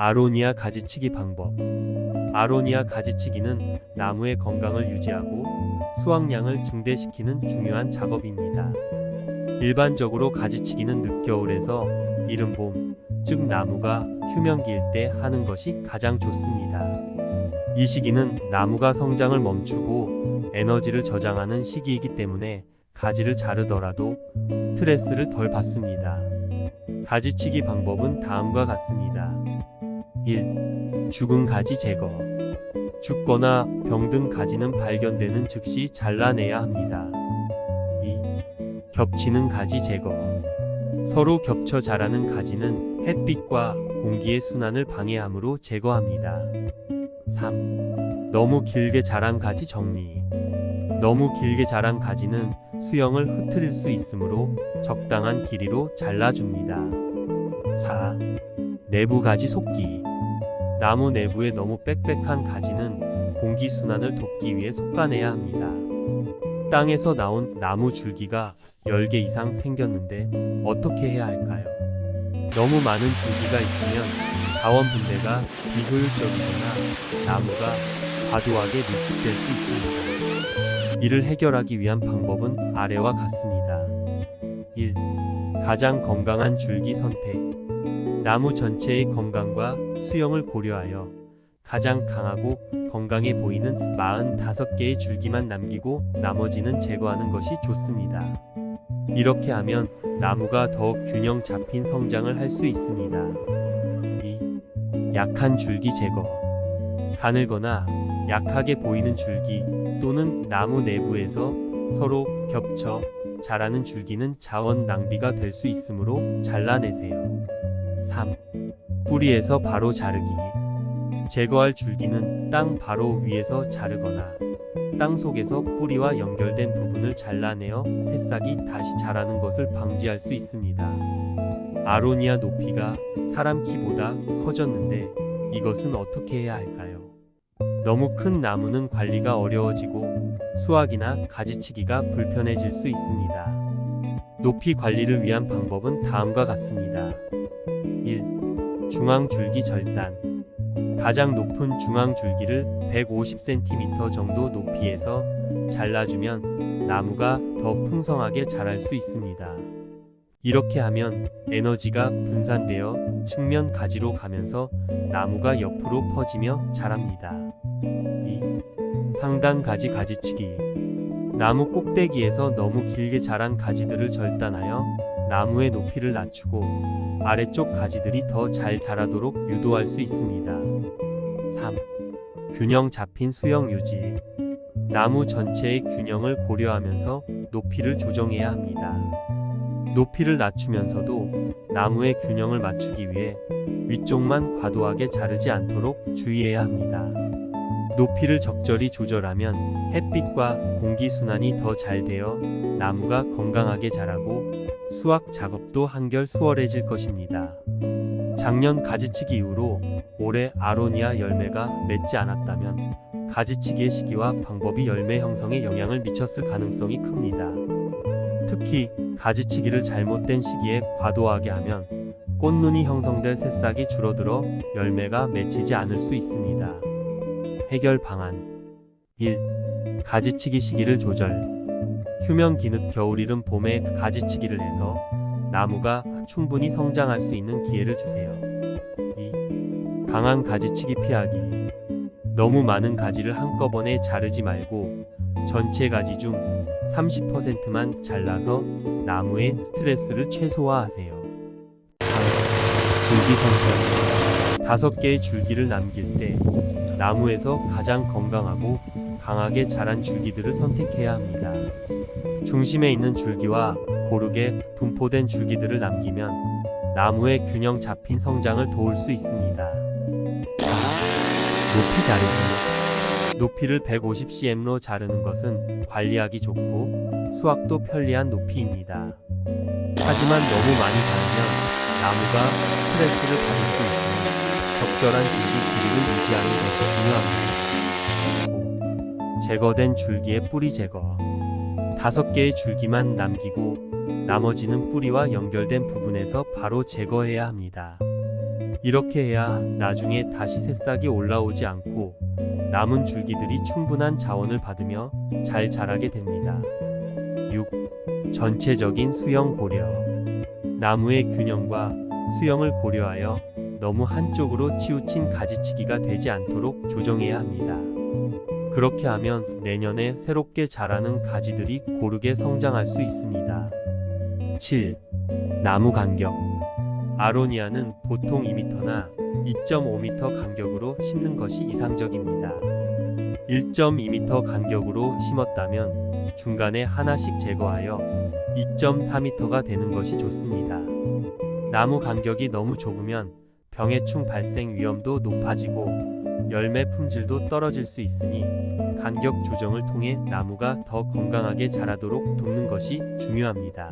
아로니아 가지치기 방법. 아로니아 가지치기는 나무의 건강을 유지하고 수확량을 증대시키는 중요한 작업입니다. 일반적으로 가지치기는 늦겨울에서 이른 봄, 즉 나무가 휴면기일 때 하는 것이 가장 좋습니다. 이 시기는 나무가 성장을 멈추고 에너지를 저장하는 시기이기 때문에 가지를 자르더라도 스트레스를 덜 받습니다. 가지치기 방법은 다음과 같습니다. 1. 죽은 가지 제거. 죽거나 병든 가지는 발견되는 즉시 잘라내야 합니다. 2. 겹치는 가지 제거. 서로 겹쳐 자라는 가지는 햇빛과 공기의 순환을 방해하므로 제거합니다. 3. 너무 길게 자란 가지 정리. 너무 길게 자란 가지는 수영을 흐트릴 수 있으므로 적당한 길이로 잘라줍니다. 4. 내부 가지 속기. 나무 내부에 너무 빽빽한 가지는 공기순환을 돕기 위해 솎아내야 합니다. 땅에서 나온 나무 줄기가 10개 이상 생겼는데 어떻게 해야 할까요? 너무 많은 줄기가 있으면 자원 분배가 비효율적이거나 나무가 과도하게 밀집될 수 있습니다. 이를 해결하기 위한 방법은 아래와 같습니다. 1. 가장 건강한 줄기 선택. 나무 전체의 건강과 수영을 고려하여 가장 강하고 건강해 보이는 45개의 줄기만 남기고 나머지는 제거하는 것이 좋습니다. 이렇게 하면 나무가 더욱 균형 잡힌 성장을 할 수 있습니다. 2. 약한 줄기 제거. 가늘거나 약하게 보이는 줄기 또는 나무 내부에서 서로 겹쳐 자라는 줄기는 자원 낭비가 될 수 있으므로 잘라내세요. 3. 뿌리에서 바로 자르기. 제거할 줄기는 땅 바로 위에서 자르거나 땅 속에서 뿌리와 연결된 부분을 잘라내어 새싹이 다시 자라는 것을 방지할 수 있습니다. 아로니아 높이가 사람 키보다 커졌는데 이것은 어떻게 해야 할까요? 너무 큰 나무는 관리가 어려워지고 수확이나 가지치기가 불편해질 수 있습니다. 높이 관리를 위한 방법은 다음과 같습니다. 1. 중앙줄기 절단. 가장 높은 중앙줄기를 150cm 정도 높이에서 잘라주면 나무가 더 풍성하게 자랄 수 있습니다. 이렇게 하면 에너지가 분산되어 측면 가지로 가면서 나무가 옆으로 퍼지며 자랍니다. 2. 상단 가지 가지치기. 나무 꼭대기에서 너무 길게 자란 가지들을 절단하여 나무의 높이를 낮추고 아래쪽 가지들이 더 잘 자라도록 유도할 수 있습니다. 3. 균형 잡힌 수영 유지. 나무 전체의 균형을 고려하면서 높이를 조정해야 합니다. 높이를 낮추면서도 나무의 균형을 맞추기 위해 위쪽만 과도하게 자르지 않도록 주의해야 합니다. 높이를 적절히 조절하면 햇빛과 공기순환이 더 잘 되어 나무가 건강하게 자라고 수확 작업도 한결 수월해질 것입니다. 작년 가지치기 이후로 올해 아로니아 열매가 맺지 않았다면 가지치기의 시기와 방법이 열매 형성에 영향을 미쳤을 가능성이 큽니다. 특히 가지치기를 잘못된 시기에 과도하게 하면 꽃눈이 형성될 새싹이 줄어들어 열매가 맺히지 않을 수 있습니다. 해결 방안. 1. 가지치기 시기를 조절. 휴면 기늦 겨울 이른 봄에 가지치기를 해서 나무가 충분히 성장할 수 있는 기회를 주세요. 2. 강한 가지치기 피하기. 너무 많은 가지를 한꺼번에 자르지 말고 전체 가지 중 30%만 잘라서 나무의 스트레스를 최소화하세요. 3. 줄기 선택. 5개의 줄기를 남길 때 나무에서 가장 건강하고 강하게 자란 줄기들을 선택해야 합니다. 중심에 있는 줄기와 고르게 분포된 줄기들을 남기면 나무의 균형 잡힌 성장을 도울 수 있습니다. 4. 높이 자르기. 높이를 150cm로 자르는 것은 관리하기 좋고 수확도 편리한 높이입니다. 하지만 너무 많이 자르면 나무가 스트레스를 받을 수 있으니 적절한 줄기 길이를 유지하는 것이 중요합니다. 5. 제거된 줄기의 뿌리 제거. 5개의 줄기만 남기고 나머지는 뿌리와 연결된 부분에서 바로 제거해야 합니다. 이렇게 해야 나중에 다시 새싹이 올라오지 않고 남은 줄기들이 충분한 자원을 받으며 잘 자라게 됩니다. 6. 전체적인 수영 고려. 나무의 균형과 수영을 고려하여 너무 한쪽으로 치우친 가지치기가 되지 않도록 조정해야 합니다. 그렇게 하면 내년에 새롭게 자라는 가지들이 고르게 성장할 수 있습니다. 7. 나무 간격. 아로니아는 보통 2m나 2.5m 간격으로 심는 것이 이상적입니다. 1.2m 간격으로 심었다면 중간에 하나씩 제거하여 2.4m가 되는 것이 좋습니다. 나무 간격이 너무 좁으면 병해충 발생 위험도 높아지고 열매 품질도 떨어질 수 있으니 간격 조정을 통해 나무가 더 건강하게 자라도록 돕는 것이 중요합니다.